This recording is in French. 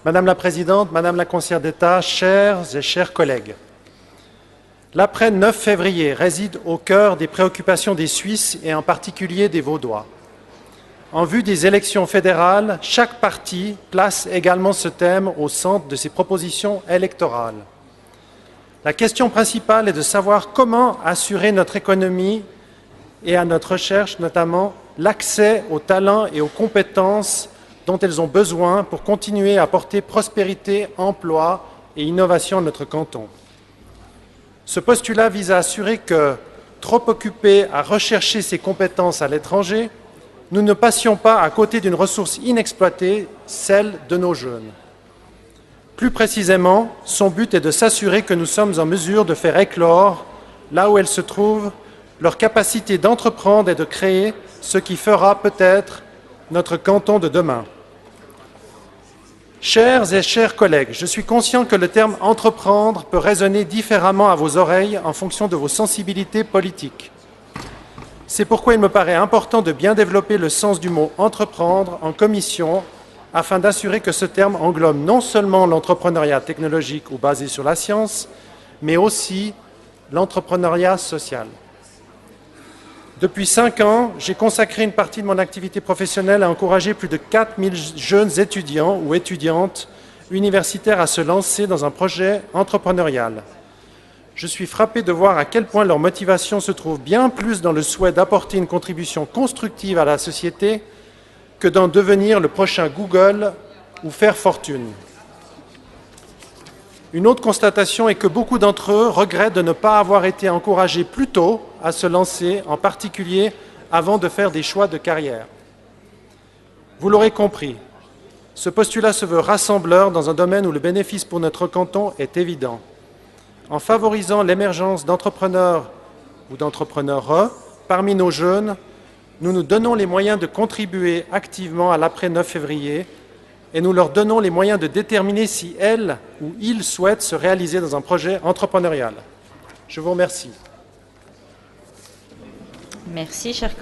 Madame la Présidente, Madame la Conseillère d'État, chers et chers collègues, l'après 9 février réside au cœur des préoccupations des Suisses et en particulier des Vaudois. En vue des élections fédérales, chaque parti place également ce thème au centre de ses propositions électorales. La question principale est de savoir comment assurer notre économie et à notre recherche, notamment l'accès aux talents et aux compétences dont elles ont besoin pour continuer à apporter prospérité, emploi et innovation à notre canton. Ce postulat vise à assurer que, trop occupés à rechercher ces compétences à l'étranger, nous ne passions pas à côté d'une ressource inexploitée, celle de nos jeunes. Plus précisément, son but est de s'assurer que nous sommes en mesure de faire éclore, là où elles se trouvent, leur capacité d'entreprendre et de créer ce qui fera peut-être notre canton de demain. Chers et chers collègues, je suis conscient que le terme « entreprendre » peut résonner différemment à vos oreilles en fonction de vos sensibilités politiques. C'est pourquoi il me paraît important de bien développer le sens du mot « entreprendre » en commission afin d'assurer que ce terme englobe non seulement l'entrepreneuriat technologique ou basé sur la science, mais aussi l'entrepreneuriat social. Depuis 5 ans, j'ai consacré une partie de mon activité professionnelle à encourager plus de 4000 jeunes étudiants ou étudiantes universitaires à se lancer dans un projet entrepreneurial. Je suis frappé de voir à quel point leur motivation se trouve bien plus dans le souhait d'apporter une contribution constructive à la société que d'en devenir le prochain Google ou faire fortune. Une autre constatation est que beaucoup d'entre eux regrettent de ne pas avoir été encouragés plus tôt à se lancer, en particulier avant de faire des choix de carrière. Vous l'aurez compris, ce postulat se veut rassembleur dans un domaine où le bénéfice pour notre canton est évident. En favorisant l'émergence d'entrepreneurs ou d'entrepreneurs parmi nos jeunes, nous nous donnons les moyens de contribuer activement à l'après 9 février et nous leur donnons les moyens de déterminer si elles ou ils souhaitent se réaliser dans un projet entrepreneurial. Je vous remercie. Merci, cher